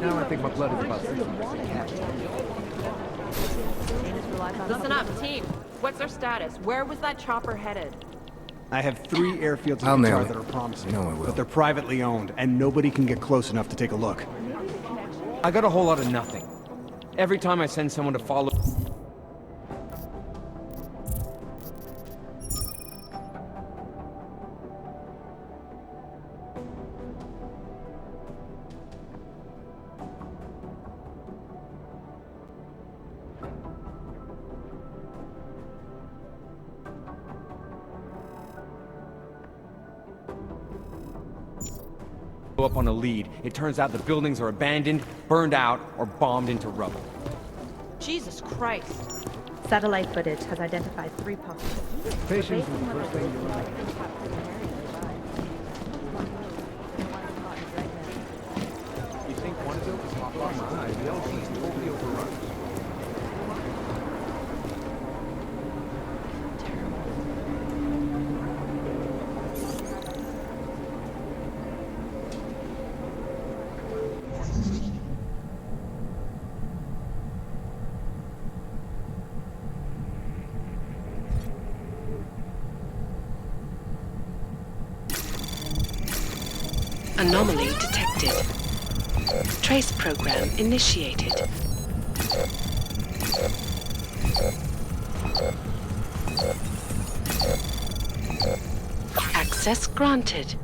now I think my blood is about 60. Listen up, team. What's our status? Where was that chopper headed? I have 3 airfields I'll in nail Qatar it. that are promising. No, I will. But they're privately owned, and nobody can get close enough to take a look. I got a whole lot of nothing. Every time I send someone to follow... up on a lead, it turns out the buildings are abandoned, burned out, or bombed into rubble. Jesus Christ. Satellite footage has identified 3 possible. Patience is the first thing you learn. You think one of those will pop off my eye? The LG is totally overrun. Anomaly detected. Trace program initiated. Access granted.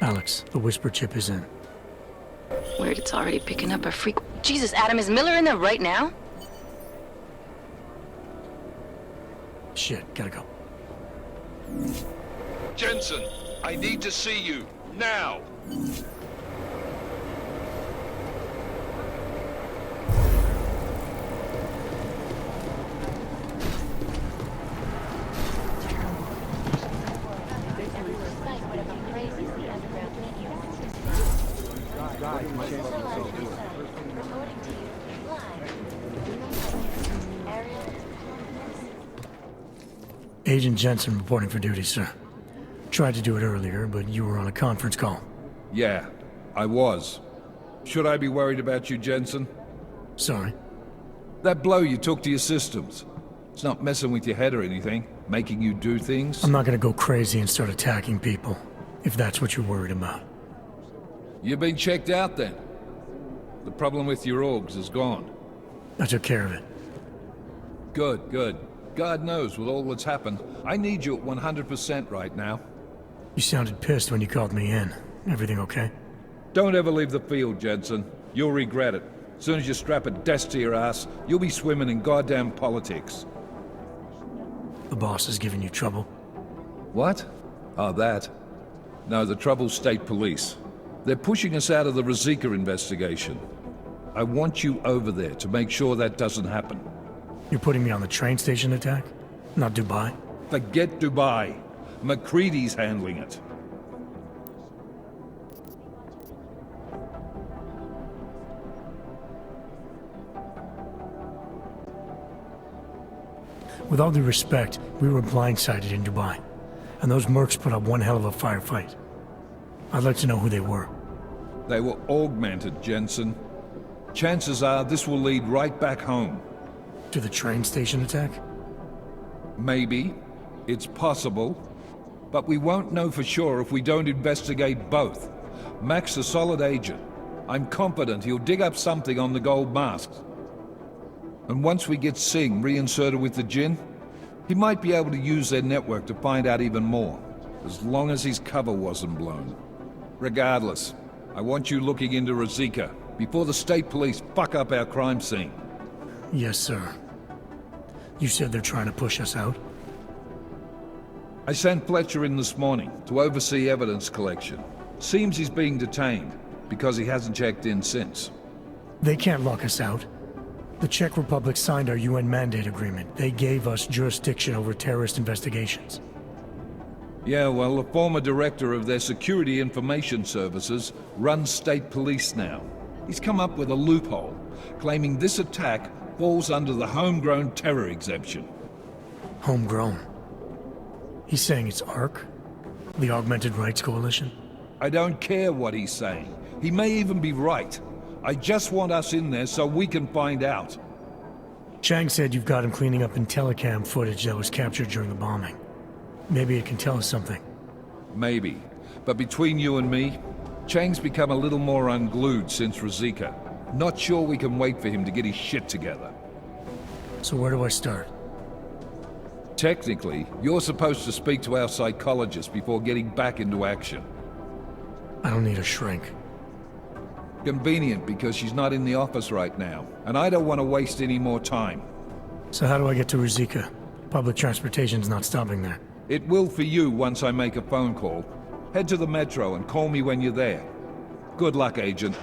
Alex, the whisper chip is in. Weird, it's already picking up a freak. Jesus, Adam, is Miller in there right now? Shit, gotta go. Jensen, I need to see you, now! Agent Jensen reporting for duty, sir. Tried to do it earlier, but you were on a conference call. Yeah, I was. Should I be worried about you, Jensen? Sorry. That blow you took to your systems. It's not messing with your head or anything, making you do things. I'm not gonna go crazy and start attacking people, if that's what you're worried about. You've been checked out then. The problem with your orgs is gone. I took care of it. Good, good. God knows, with all that's happened, I need you at 100% right now. You sounded pissed when you called me in. Everything okay? Don't ever leave the field, Jensen. You'll regret it. As soon as you strap a desk to your ass, you'll be swimming in goddamn politics. The boss is giving you trouble. What? Oh, that. No, the trouble's state police. They're pushing us out of the Rosika investigation. I want you over there to make sure that doesn't happen. You're putting me on the train station attack? Not Dubai? Forget Dubai. McCready's handling it. With all due respect, we were blindsided in Dubai. And those mercs put up one hell of a firefight. I'd like to know who they were. They were augmented, Jensen. Chances are this will lead right back home. To the train station attack? Maybe. It's possible. But we won't know for sure if we don't investigate both. Mac's a solid agent. I'm confident he'll dig up something on the gold masks. And once we get Singh reinserted with the Jinn, he might be able to use their network to find out even more. As long as his cover wasn't blown. Regardless, I want you looking into Rosika before the state police fuck up our crime scene. Yes, sir. You said they're trying to push us out? I sent Fletcher in this morning to oversee evidence collection. Seems he's being detained because he hasn't checked in since. They can't lock us out. The Czech Republic signed our UN mandate agreement. They gave us jurisdiction over terrorist investigations. Yeah, well, the former director of their security information services runs state police now. He's come up with a loophole, claiming this attack falls under the homegrown terror exemption. Homegrown. He's saying it's ARC? The Augmented Rights Coalition? I don't care what he's saying. He may even be right. I just want us in there so we can find out. Chang said you've got him cleaning up Intellicam footage that was captured during the bombing. Maybe it can tell us something. Maybe. But between you and me, Chang's become a little more unglued since Ruzika. Not sure we can wait for him to get his shit together. So where do I start? Technically, you're supposed to speak to our psychologist before getting back into action. I don't need a shrink. Convenient because she's not in the office right now, and I don't want to waste any more time. So how do I get to Ruzika? Public transportation's not stopping there. It will for you once I make a phone call. Head to the metro and call me when you're there. Good luck, Agent.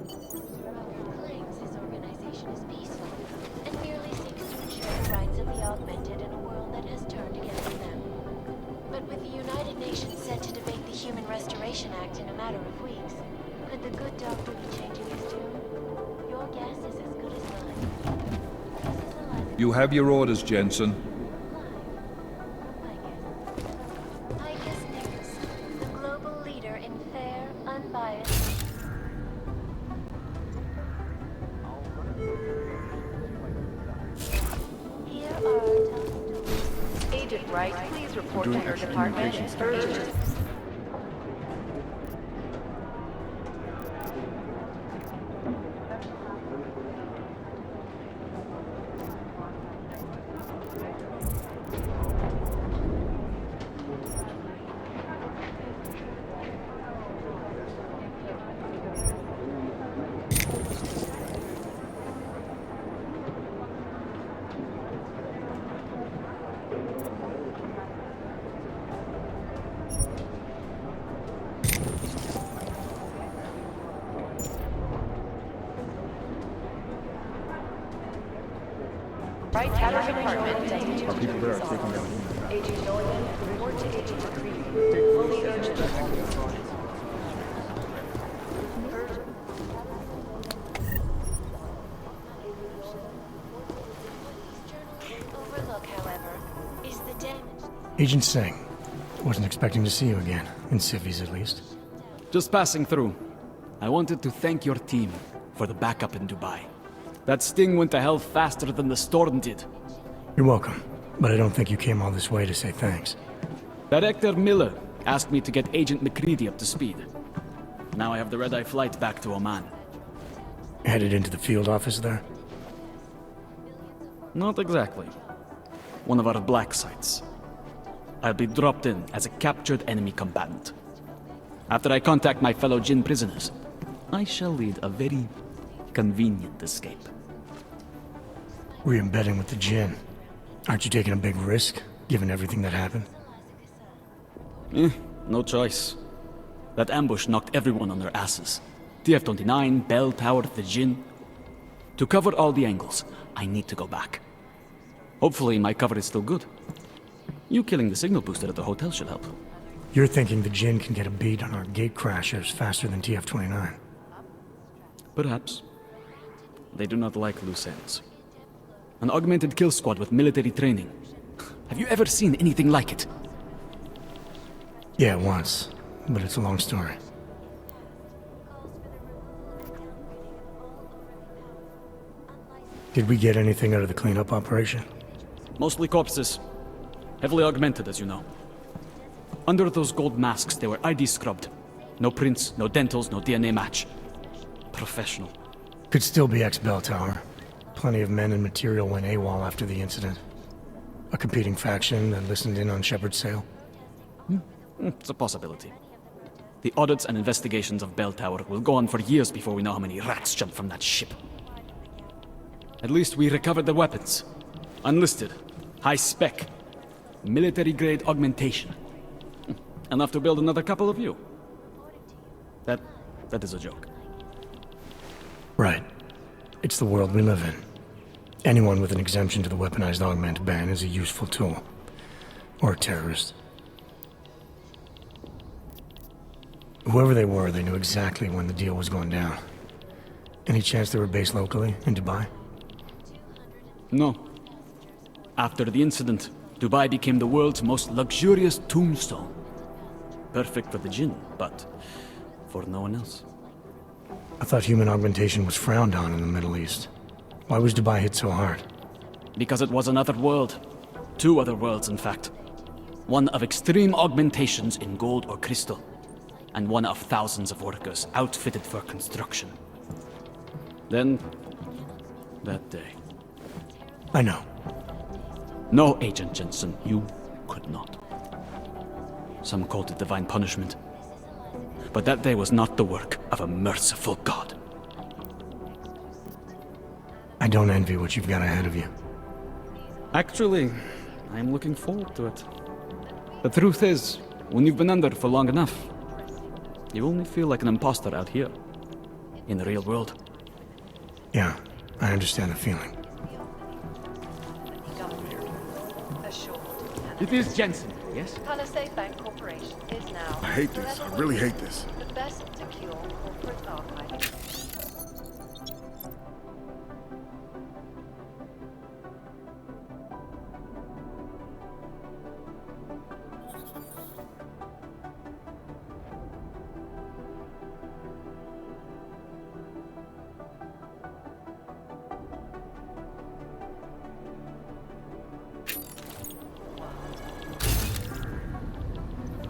Claims his organization is peaceful and merely seeks to ensure the rights of the augmented in a world that has turned against them. But with the United Nations set to debate the Human Restoration Act in a matter of weeks, could the good doctor be changing his tune? Your guess is as good as mine. You have your orders, Jensen. ICAS News, the global leader in fair, unbiased... Here are our top stories. Agent Wright, please report to Doing your extra department. communications Urgent. Right at our department. Our people there are taking down Agent Nolan, report to Agent McCready. Fully urgent. Overlook, however, is the damage... Agent Singh. Wasn't expecting to see you again. In civvies, at least. Just passing through. I wanted to thank your team for the backup in Dubai. That sting went to hell faster than the storm did. You're welcome. But I don't think you came all this way to say thanks. Director Miller asked me to get Agent McCready up to speed. Now I have the red-eye flight back to Oman. Headed into the field office there? Not exactly. One of our black sites. I'll be dropped in as a captured enemy combatant. After I contact my fellow Jinn prisoners, I shall lead a very convenient escape. Re-embedding with the Jinn. Aren't you taking a big risk, given everything that happened? No choice. That ambush knocked everyone on their asses. TF-29, Bell Tower, the Jinn. To cover all the angles, I need to go back. Hopefully my cover is still good. You killing the signal booster at the hotel should help. You're thinking the Jinn can get a beat on our gate crashers faster than TF-29. Perhaps. They do not like loose ends. An augmented kill squad with military training. Have you ever seen anything like it? Yeah, once. But it's a long story. Did we get anything out of the cleanup operation? Mostly corpses. Heavily augmented, as you know. Under those gold masks, they were ID scrubbed. No prints, no dentals, no DNA match. Professional. Could still be ex-Bell Tower. Plenty of men and material went AWOL after the incident. A competing faction that listened in on Shepard's sale. It's a possibility. The audits and investigations of Bell Tower will go on for years before we know how many rats jumped from that ship. At least we recovered the weapons. Unlisted. High spec. Military-grade augmentation. Enough to build another couple of you. That is a joke. Right. It's the world we live in. Anyone with an exemption to the weaponized augment ban is a useful tool. Or a terrorist. Whoever they were, they knew exactly when the deal was going down. Any chance they were based locally, in Dubai? No. After the incident, Dubai became the world's most luxurious tombstone. Perfect for the jinn, but for no one else. I thought human augmentation was frowned on in the Middle East. Why was Dubai hit so hard? Because it was another world. Two other worlds, in fact. One of extreme augmentations in gold or crystal, and one of thousands of workers outfitted for construction. Then, that day. I know. No, Agent Jensen, you could not. Some called it divine punishment. But that day was not the work of a merciful God. I don't envy what you've got ahead of you. Actually, I'm looking forward to it. The truth is, when you've been under for long enough, you only feel like an imposter out here, in the real world. Yeah, I understand the feeling. It is Jensen, yes? Palisade Bank Corporation is now. I hate this. I really hate this. The best secure corporate archive.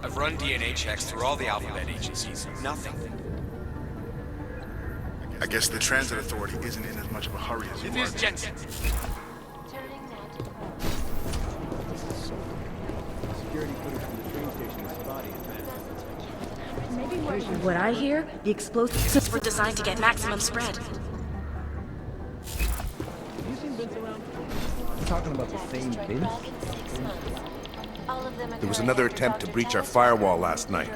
I've run DNA checks through all the alphabet agencies. Nothing. I guess the Transit Authority isn't in as much of a hurry as you It are. is Jensen. Turning that Security footage from the train station is spotty at best. What I hear, the explosives Were designed to get maximum spread. Have you seen Vince around? I'm talking about the same Vince? There was another attempt to breach our firewall last night.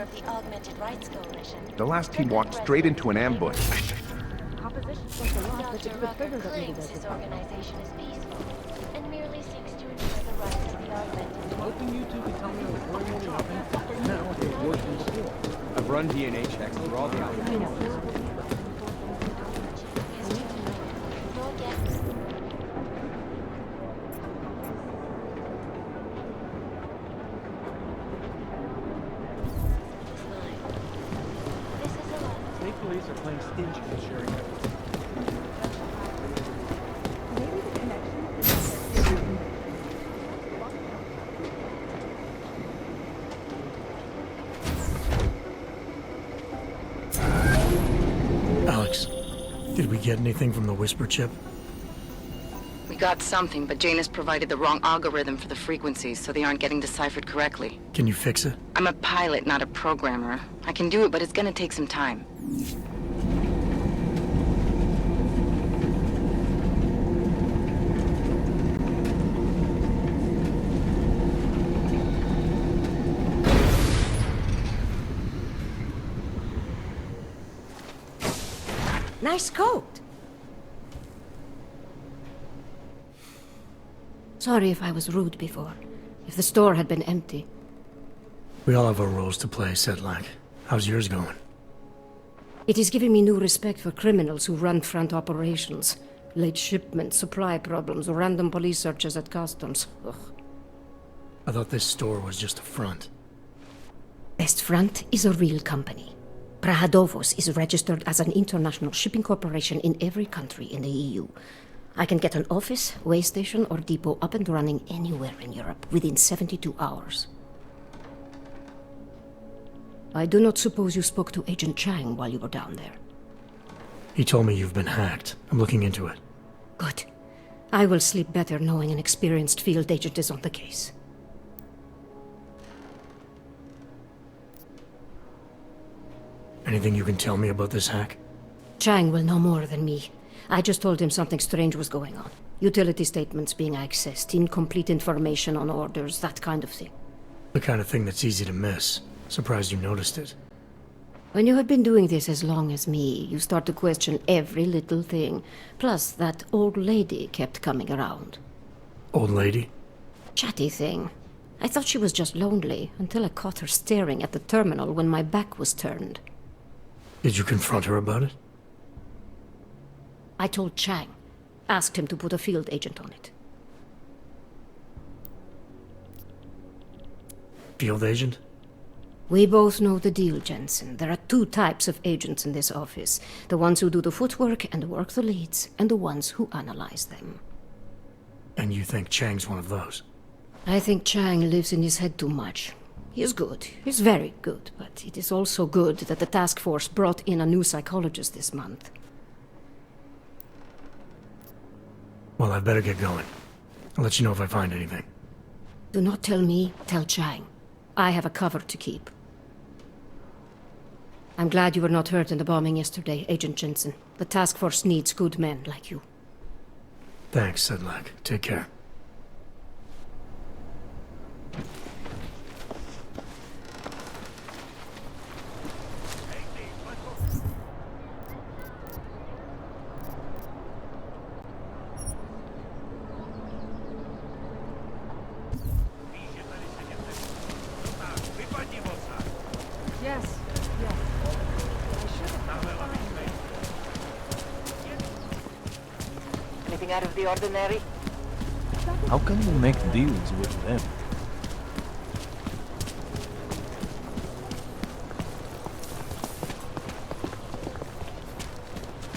The last team walked straight into an ambush. Dr. Rucker claims his organization is peaceful and merely seeks to ensure the rights of the augmented. Hoping you two could tell me what's going to happen. No, it's worse than before. I've run DNA checks through all the alphabet. State police are playing stingy with sharing evidence. Alex, did we get anything from the Whisper chip? We got something, but Janus provided the wrong algorithm for the frequencies, so they aren't getting deciphered correctly. Can you fix it? I'm a pilot, not a programmer. I can do it, but it's gonna take some time. Nice coat. Sorry if I was rude before. If the store had been empty. We all have our roles to play, Sedlak. How's yours going? It is giving me new respect for criminals who run front operations. Late shipments, supply problems, or random police searches at customs. Ugh. I thought this store was just a front. Best Front is a real company. Prahadovos is registered as an international shipping corporation in every country in the EU. I can get an office, way station, or depot up and running anywhere in Europe within 72 hours. I do not suppose you spoke to Agent Chang while you were down there. He told me you've been hacked. I'm looking into it. Good. I will sleep better knowing an experienced field agent is on the case. Anything you can tell me about this hack? Chang will know more than me. I just told him something strange was going on. Utility statements being accessed, incomplete information on orders, that kind of thing. The kind of thing that's easy to miss. Surprised you noticed it. When you have been doing this as long as me, you start to question every little thing. Plus, that old lady kept coming around. Old lady? Chatty thing. I thought she was just lonely until I caught her staring at the terminal when my back was turned. Did you confront her about it? I told Chang. Asked him to put a field agent on it. Field agent? We both know the deal, Jensen. There are two types of agents in this office. The ones who do the footwork and work the leads, and the ones who analyze them. And you think Chang's one of those? I think Chang lives in his head too much. He is good. He's very good. But it is also good that the task force brought in a new psychologist this month. Well, I'd better get going. I'll let you know if I find anything. Do not tell me, tell Chang. I have a cover to keep. I'm glad you were not hurt in the bombing yesterday, Agent Jensen. The task force needs good men like you. Thanks, Sedlak. Take care. Yes. Anything out of the ordinary? How can you make deals with them?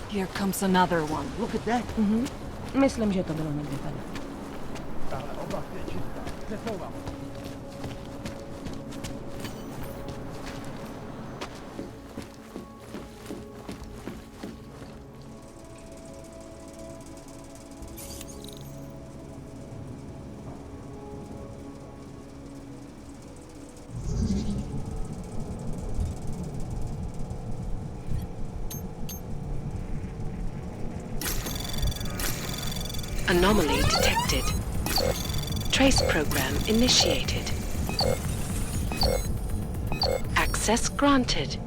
Here comes another one. Look at that. Myslím, že to bylo někde tady. Anomaly detected. Trace program initiated. Access granted.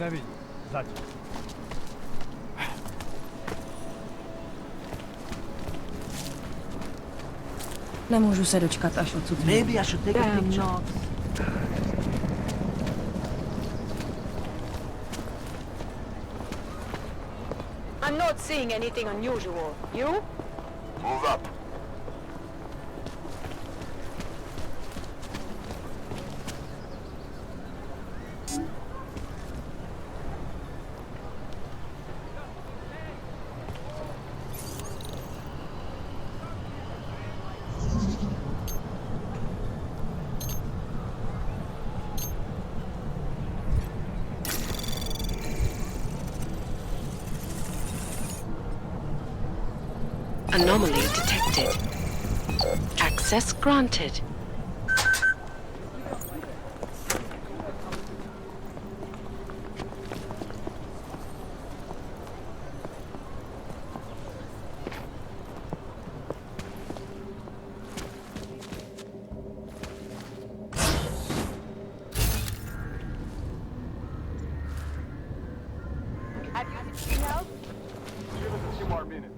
nevidí. Zatím. Nemůžu se dočkat, až odsud. Maybe I should take a picture. I'm not seeing anything unusual. You? Move up. Anomaly detected. Access granted. Have you anything else? Give us a few more minutes.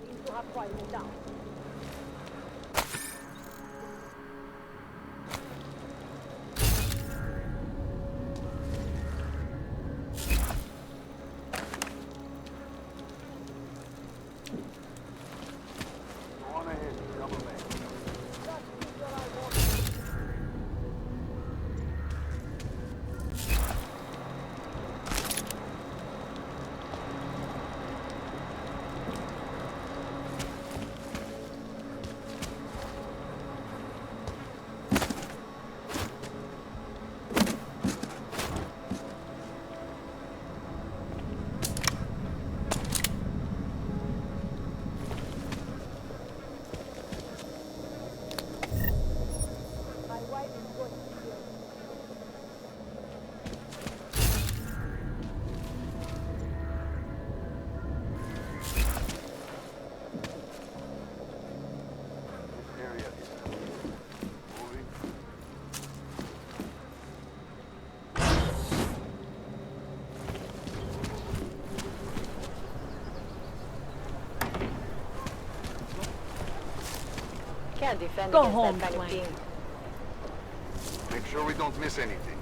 Seem to have quieted down. Go on ahead, double back. Just keep your eyes open. My wife is going to be here. This area is moving. Can't defend Go against home, that kind of Clank. thing. Make sure we don't miss anything.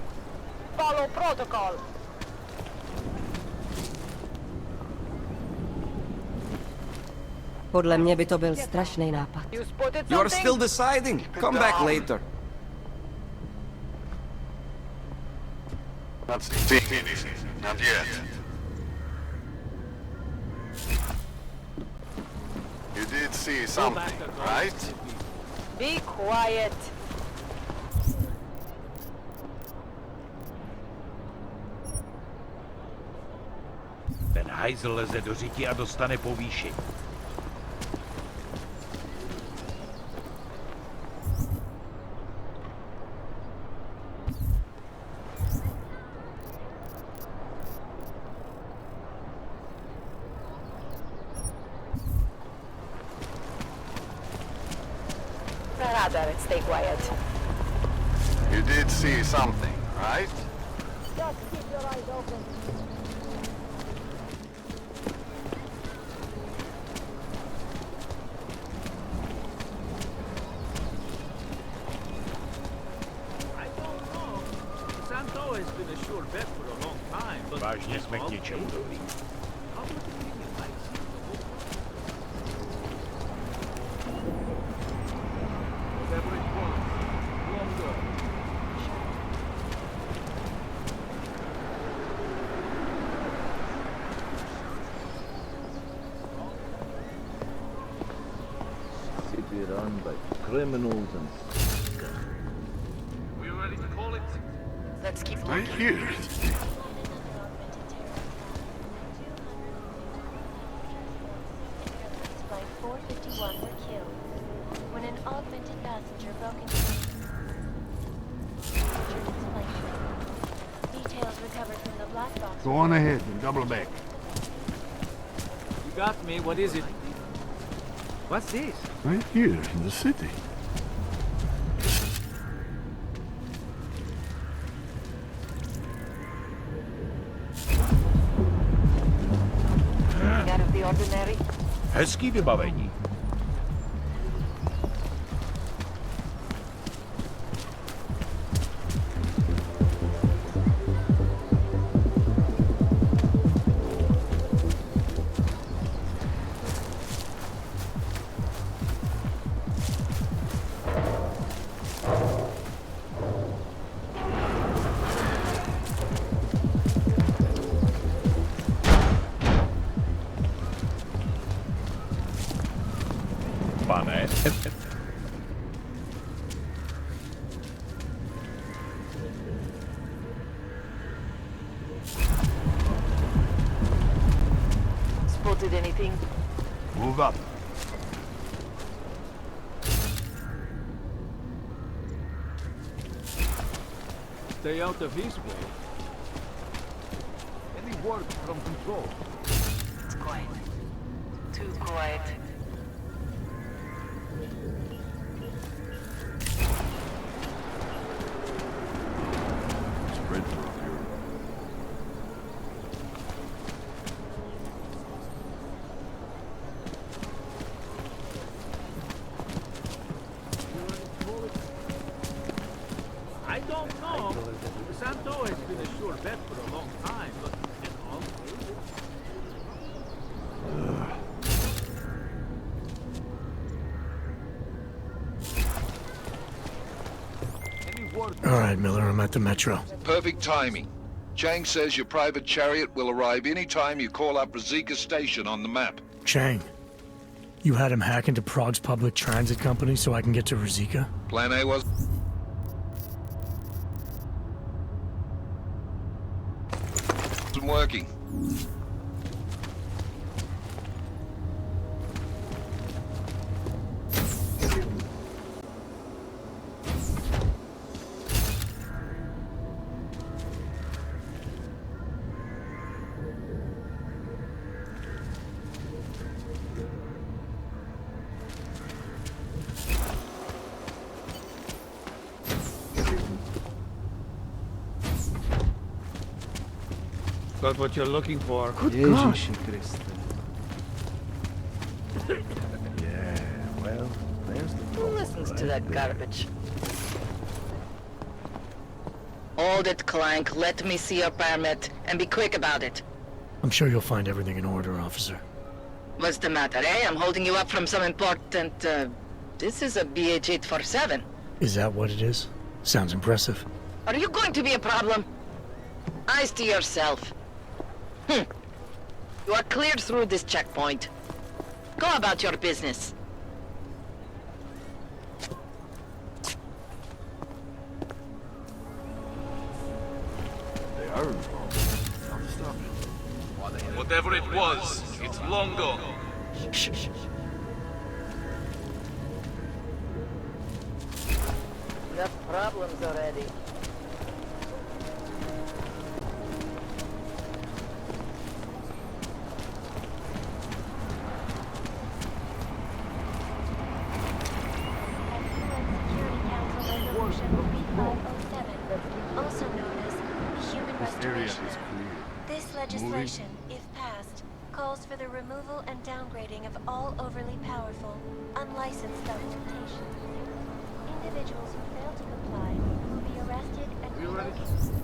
Follow protocol. Podle mě by to byl strašný nápad. You spotted You are something? still deciding. Come back later. Not seeing anything. Not yet. You did see something, right? Be quiet. Ten hajzl leze do řiti a dostane povýšení. Rather, stay quiet. You did see something, right? Just keep your eyes open. I don't know. Santo has been a sure bet for a long time, but... Vážně jsme k něčemu dobrý. City run by criminals and... We ready to call it? Let's keep Right here. Flight 451 were killed when an augmented passenger broke into details recovered from the black box. Go on ahead and double back. You got me. What is it? What's this? Right here in the city. Anything out of the ordinary? Hezký vybavení. spotted anything? Move up. Stay out of his way. Any word from control? It's quiet. Too quiet. Spread for up here. I don't know. Santo has been a sure bet for a long time, but All right, Miller, I'm at the Metro. Perfect timing. Chang says your private chariot will arrive any time you call up Rosika Station on the map. Chang, you had him hack into Prague's public transit company so I can get to Rosika? Plan A was... wasn't working. got what you're looking for. Ježiši Kriste. Yeah, well, there's the Who listens to that garbage? Hold it, Clank. Let me see your permit, and be quick about it. I'm sure you'll find everything in order, officer. What's the matter, eh? I'm holding you up from some important, This is a BH-847. Is that what it is? Sounds impressive. Are you going to be a problem? Eyes to yourself. You are cleared through this checkpoint. Go about your business. They are involved. I'll stop it. Whatever it was, it's long gone. Enough problems already. Also known as human restoration. This legislation, if passed, calls for the removal and downgrading of all overly powerful, unlicensed documentation. Individuals who fail to comply will be arrested and relocated.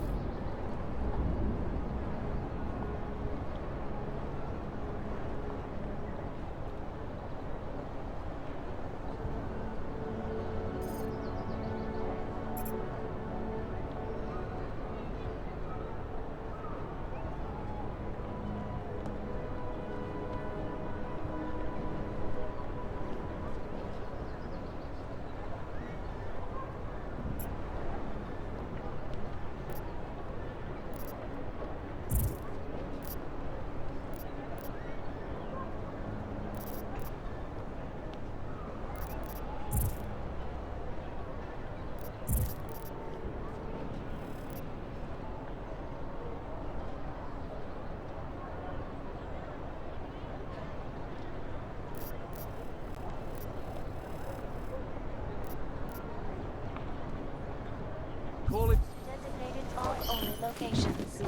Call it. Designated off-only locations.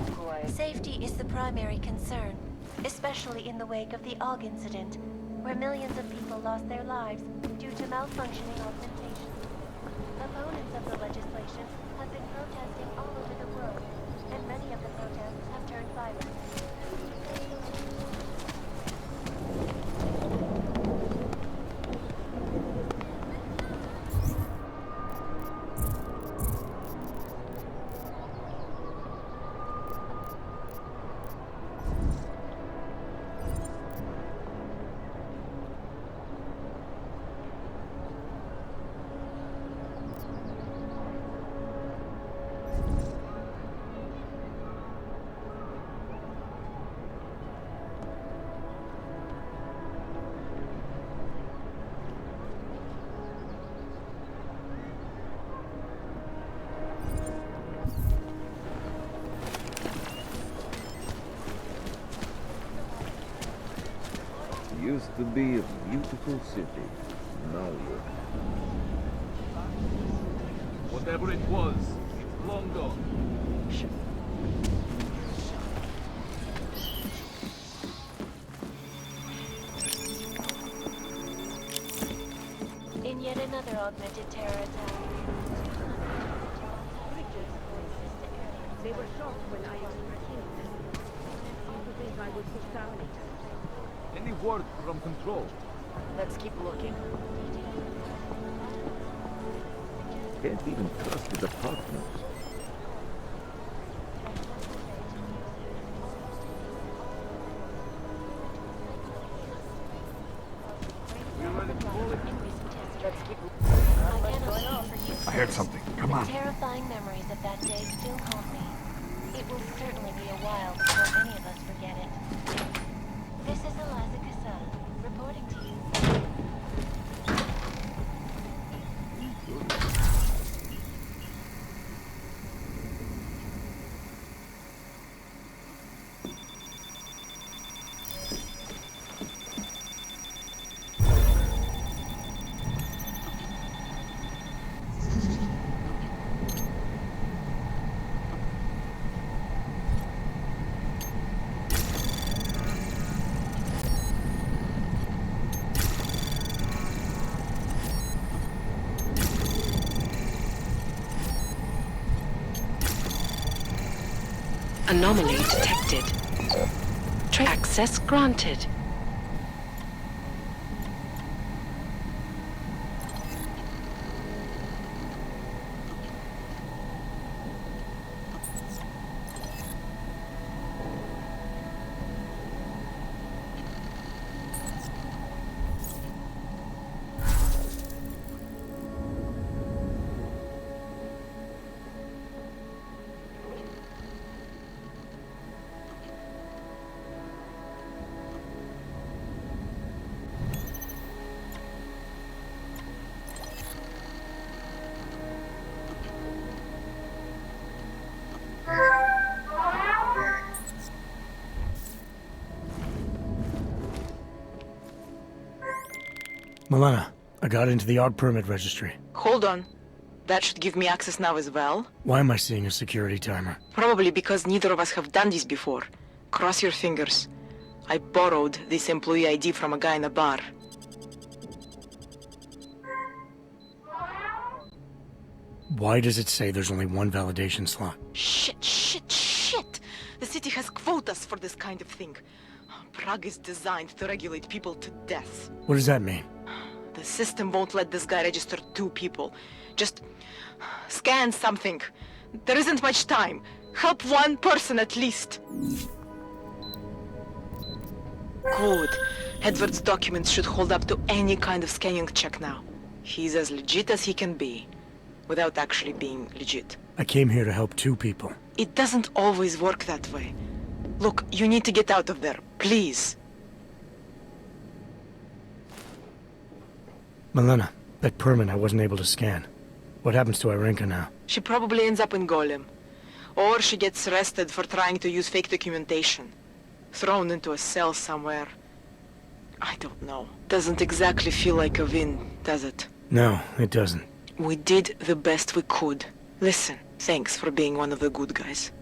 Safety is the primary concern, especially in the wake of the AUG incident, where millions of people lost their lives due to malfunctioning augmentation. Opponents of the legislation have been protesting all over the world, and many of the protests have turned violent. Used to be a beautiful city. Now look. Whatever it was, it's long gone. In yet another augmented terror attack. They were shocked when I explained this. Seemed to think I would push down it. Any word from control? Let's keep looking. Can't even trust the department. Let's keep I heard something. Come on. The terrifying memories of that day still haunt me. It will certainly be a while before any of us forget it. This is Eliza Cassell, reporting to you. Anomaly detected. Access granted. Milena, I got into the AUG permit registry. Hold on. That should give me access now as well. Why am I seeing a security timer? Probably because neither of us have done this before. Cross your fingers. I borrowed this employee ID from a guy in a bar. Why does it say there's only one validation slot? Shit! The city has quotas for this kind of thing. Prague is designed to regulate people to death. What does that mean? The system won't let this guy register 2 people. Just scan something. There isn't much time. Help 1 person at least. Good. Edward's documents should hold up to any kind of scanning check now. He's as legit as he can be, without actually being legit. I came here to help 2 people. It doesn't always work that way. Look, you need to get out of there, please. Milena, that permit I wasn't able to scan. What happens to Irenka now? She probably ends up in Golem. Or she gets arrested for trying to use fake documentation. Thrown into a cell somewhere. I don't know. Doesn't exactly feel like a win, does it? No, it doesn't. We did the best we could. Listen, thanks for being one of the good guys.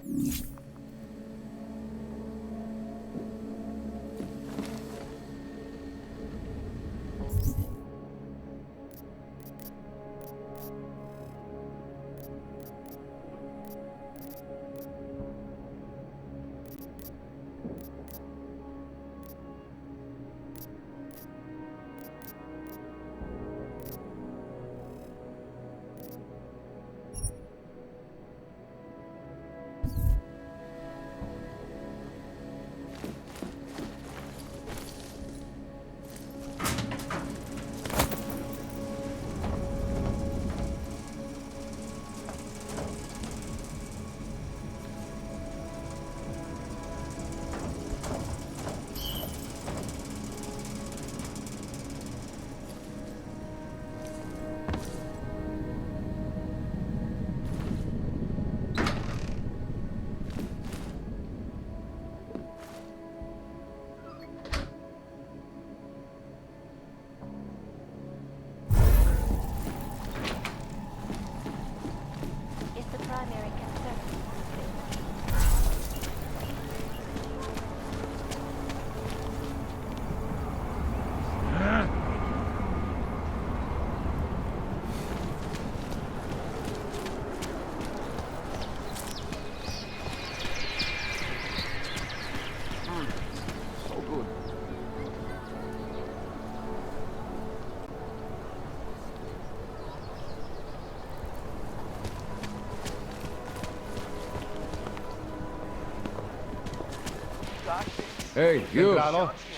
Hey, you.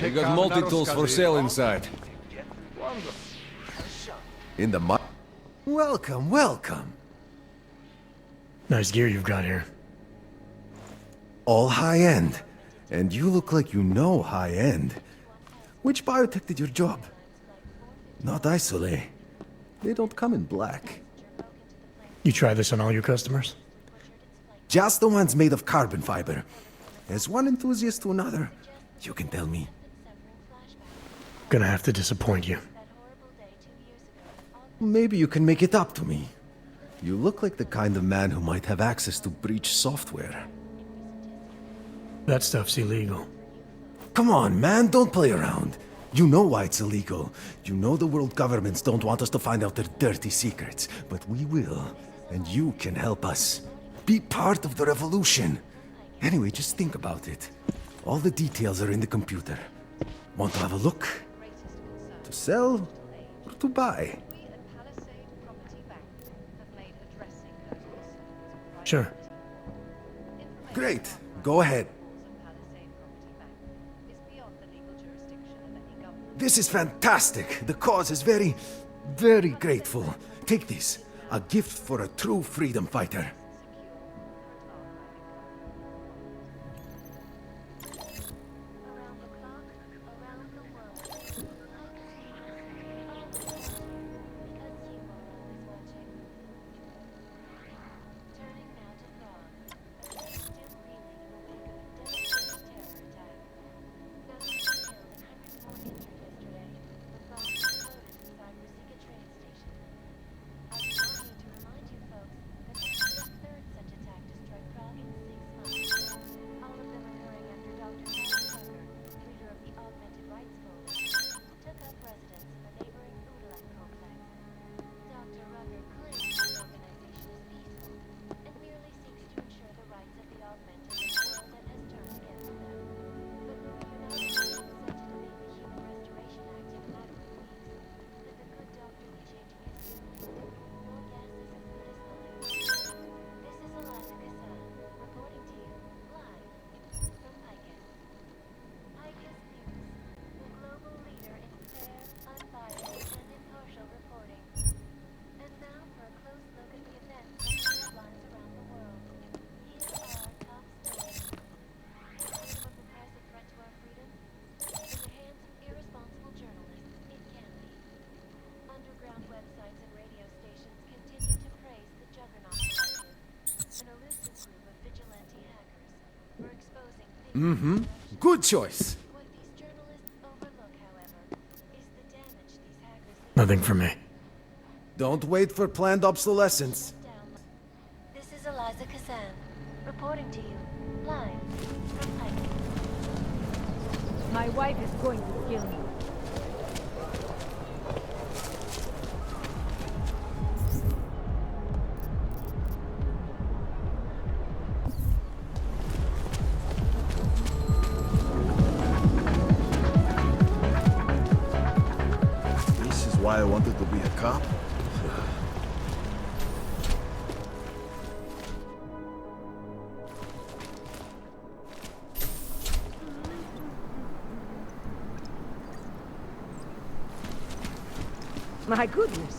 We got multi-tools for sale inside. In the mud. Welcome, welcome. Nice gear you've got here. All high-end. And you look like you know high-end. Which biotech did your job? Not Isolate. They don't come in black. You try this on all your customers? Just the ones made of carbon fiber. As one enthusiast to another, you can tell me. Gonna have to disappoint you. Maybe you can make it up to me. You look like the kind of man who might have access to breach software. That stuff's illegal. Come on, man, don't play around. You know why it's illegal. You know the world governments don't want us to find out their dirty secrets. But we will, and you can help us. Be part of the revolution. Anyway, just think about it. All the details are in the computer. Want to have a look? To sell or to buy? Sure. Great. Go ahead. This is fantastic. The cause is very, very grateful. Take this. A gift for a true freedom fighter. Mm-hmm. Good choice. Nothing for me. Don't wait for planned obsolescence. This is Eliza Kazan, reporting to you, live from Pike. My wife is going to kill me. Why I wanted to be a cop? My goodness.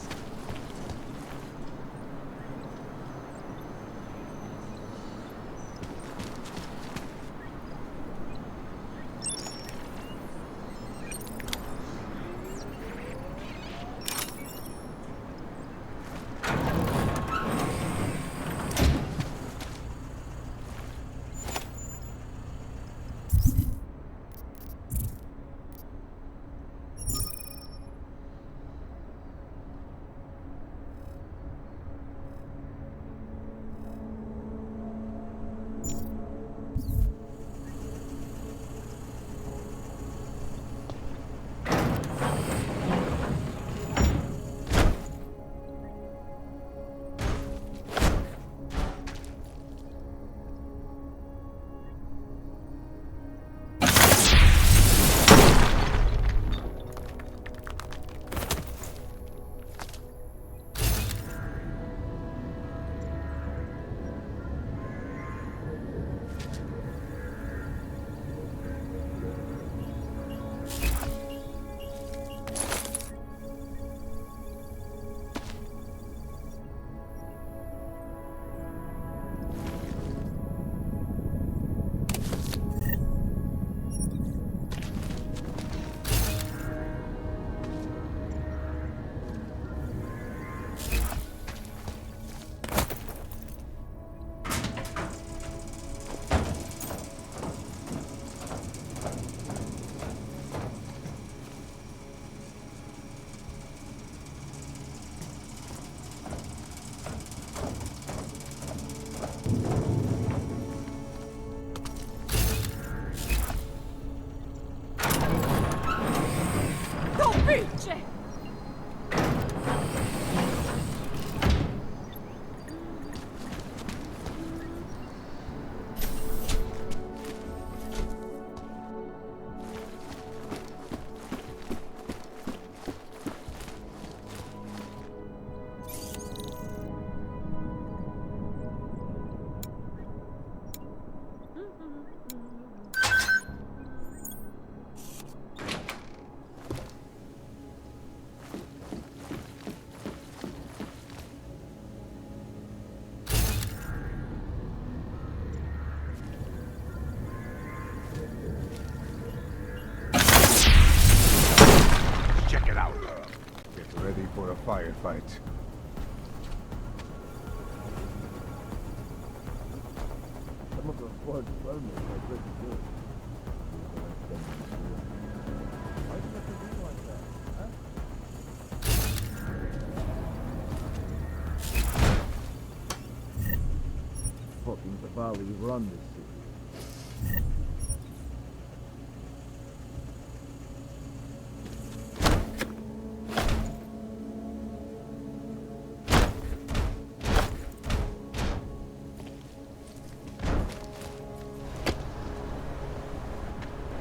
right. Some of the Ford permits are pretty good. Why do you have to be like that, huh? Fucking Tavali run this city.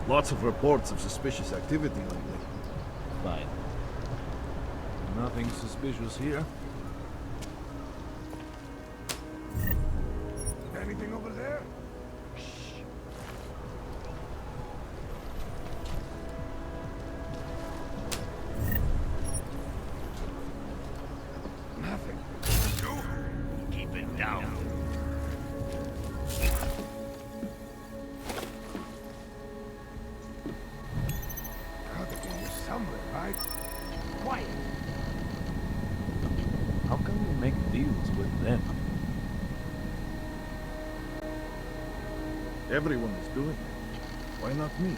Lots of reports of suspicious activity lately. Fine. Nothing suspicious here. Anything over there? Nothing. Keep it down. Gotta be here somewhere, right? Quiet. How can we make deals with them? Everyone is doing it. Why not me?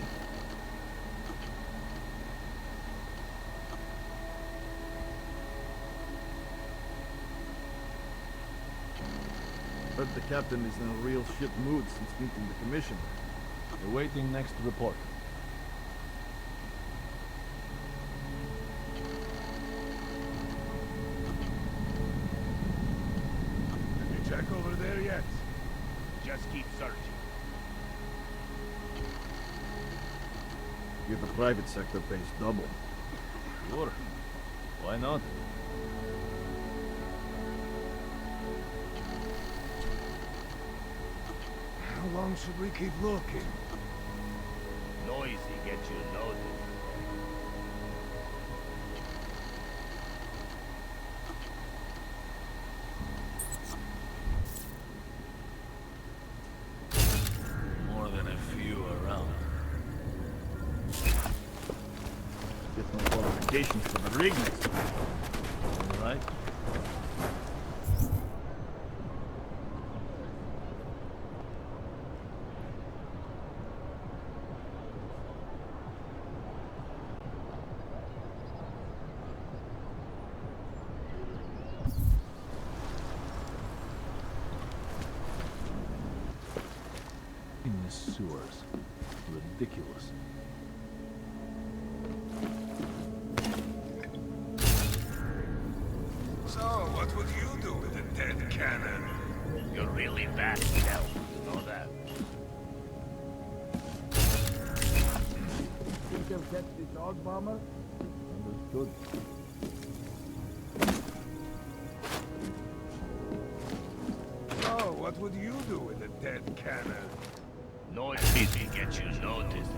Heard the captain is in a real shit mood since meeting the commissioner. We're waiting next report. Did you check over there yet? Just keep searching. If the private sector pays double. Sure. Why not? How long should we keep looking? Noisy gets you noticed. More than a few around. Get my qualifications for the rig next time. All right. In the sewers. Ridiculous. So, what would you do with a dead cannon? You're really bad stealth, you know that. Think they'll catch the dog bomber? Understood. So, what would you do with a dead cannon? Noisy gets you noticed.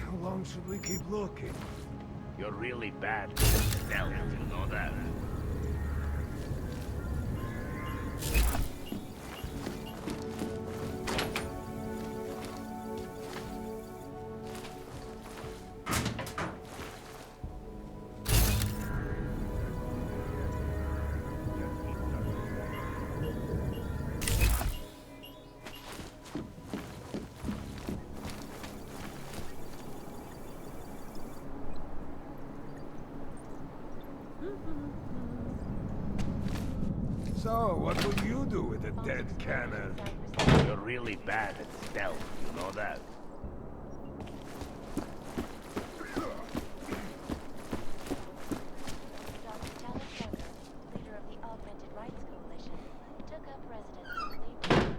How long should we keep looking? You're really bad with stealth, you know that. So, what would you do with a dead cannon? You're really bad at stealth, you know that? Leader of the Augmented Rights Coalition, took up residence in Libya.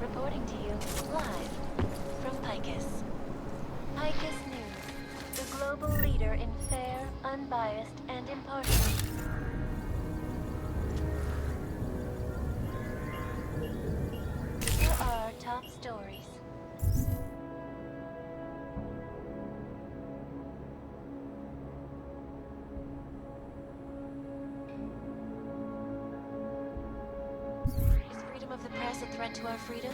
Reporting to you live from Picus. Picus News, the global leader in fair, unbiased, and impartial. Here are our top stories. Is freedom of the press a threat to our freedom?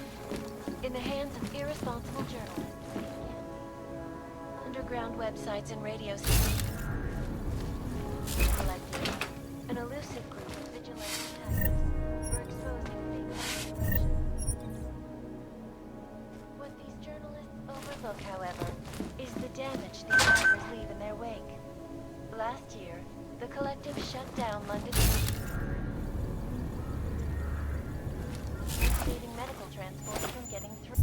In the hands of irresponsible journalists. Underground websites and radio stations. Collective, an elusive group of vigilante hackers for exposing fake information. What these journalists overlook, however, is the damage these hackers leave in their wake. Last year, the Collective shut down London, saving medical transport from getting through.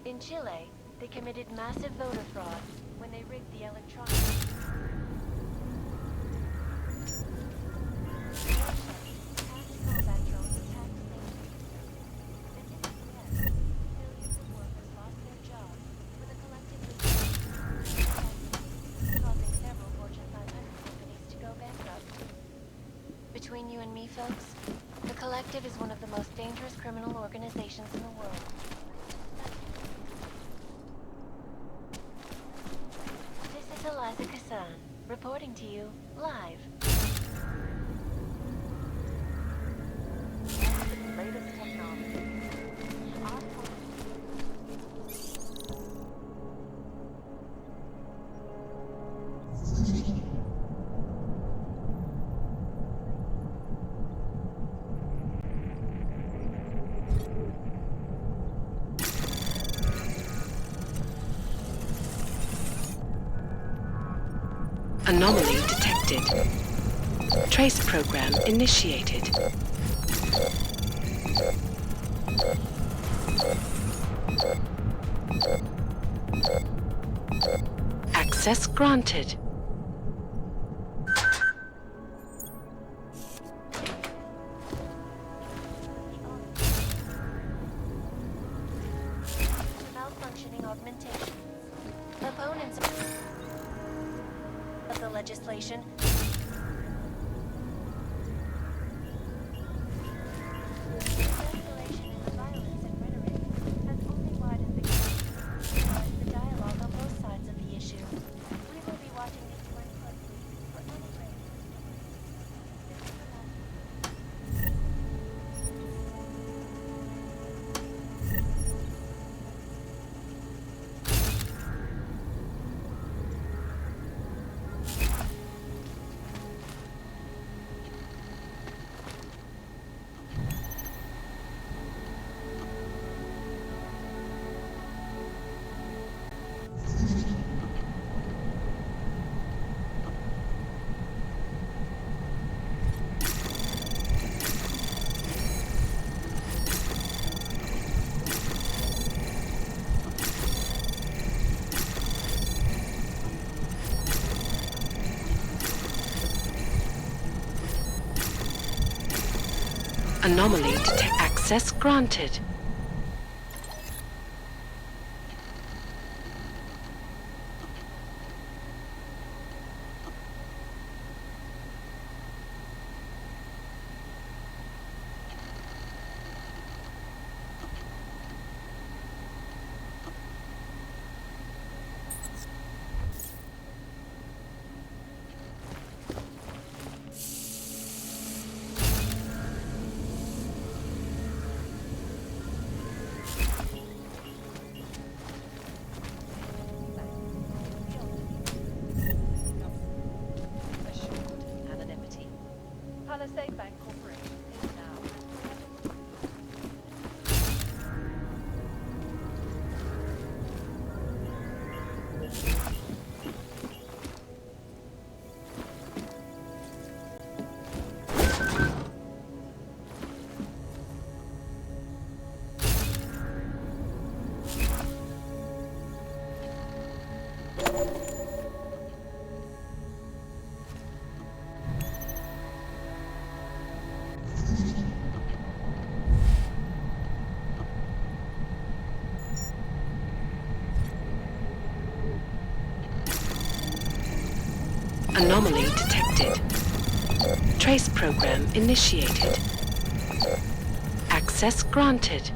In Chile, they committed massive voter fraud when they rigged the electronic. Between you and me, folks, the Collective is one of the most dangerous criminal organizations in the world. This is Eliza Kassan, reporting to you live. Latest technology. Anomaly detected. Trace program initiated. Access granted. Malfunctioning augmentation. Opponents of the legislation. Escalation in the violence and rhetoric has only widened the dialogue on both sides of the issue. We will be watching these stories closely for any breaks. Anomaly detect. Access granted. Palisade Bank Corporation is now. Anomaly detected. Trace program initiated. Access granted.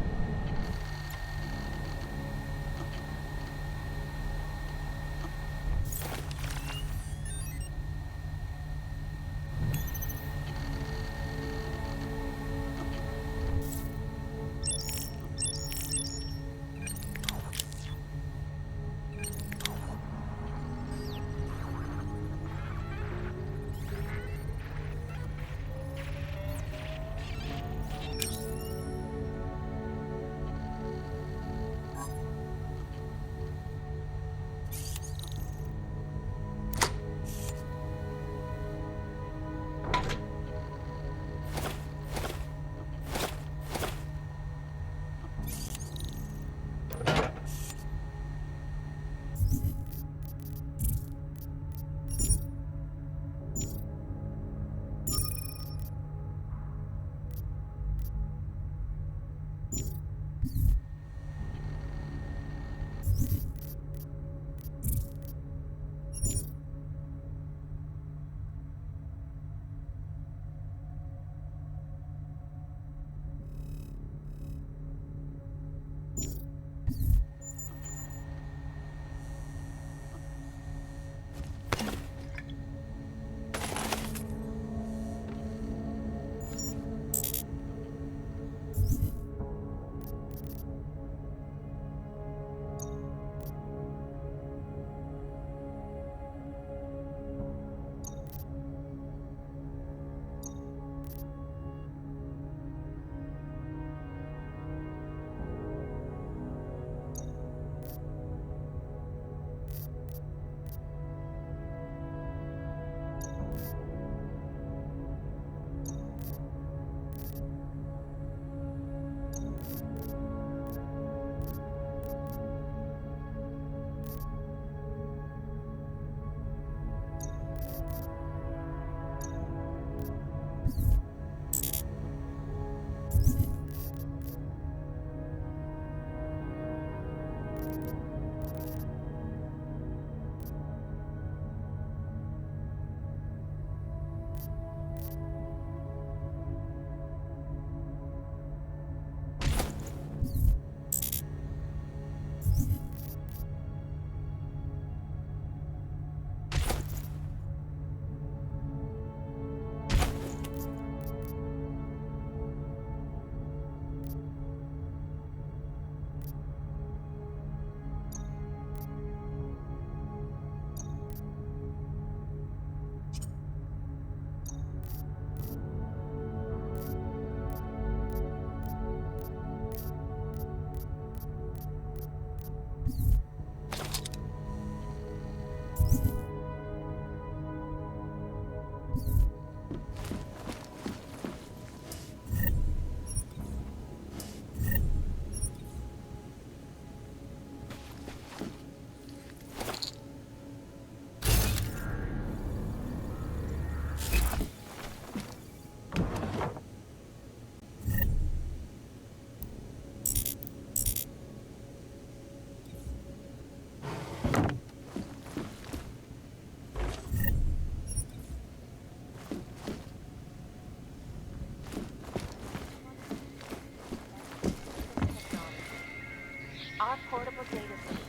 Our portable data center.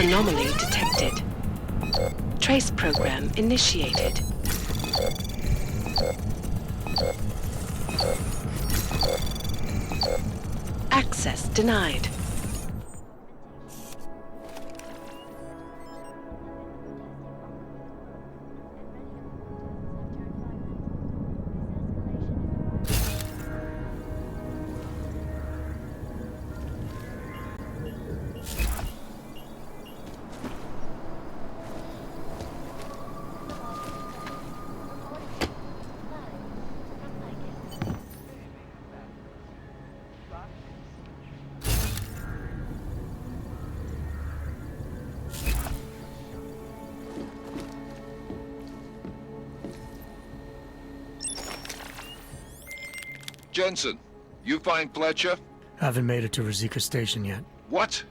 Anomaly detected. Trace program initiated. Access denied. Jensen, you find Fletcher? Haven't made it to Rosika Station yet. What?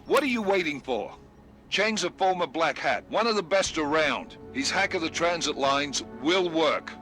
What are you waiting for? Chang's a former Black Hat, one of the best around. His hack of the transit lines will work.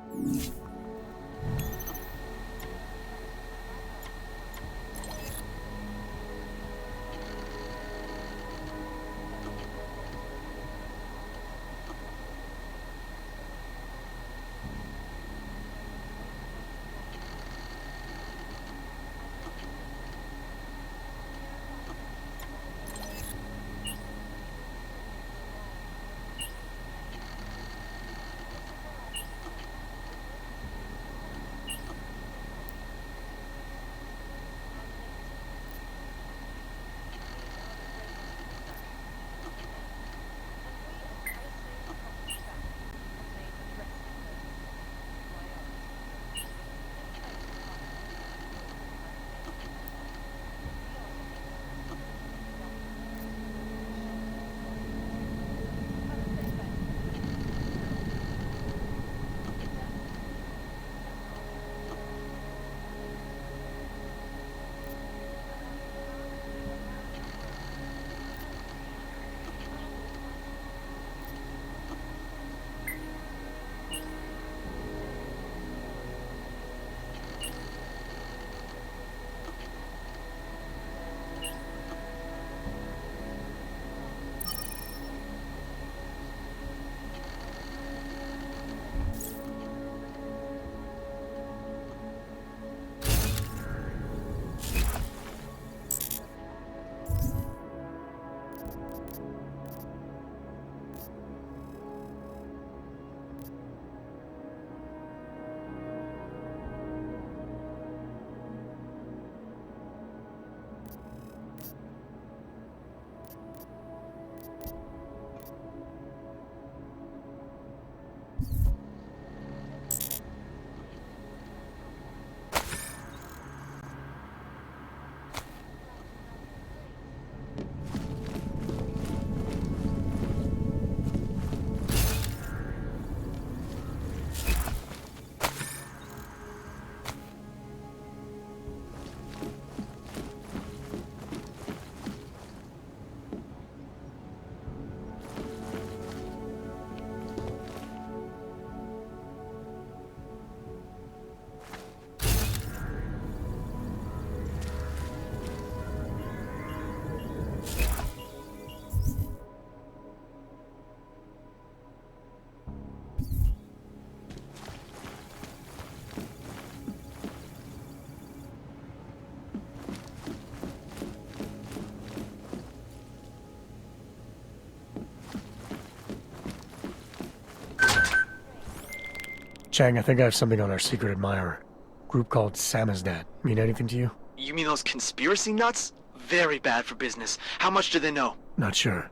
Chang, I think I have something on our secret admirer. Group called Samizdat. Mean anything to you? You mean those conspiracy nuts? Very bad for business. How much do they know? Not sure.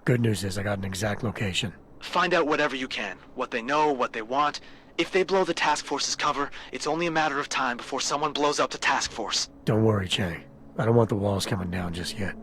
Good news is I got an exact location. Find out whatever you can. What they know, what they want. If they blow the task force's cover, it's only a matter of time before someone blows up the task force. Don't worry, Chang. I don't want the walls coming down just yet.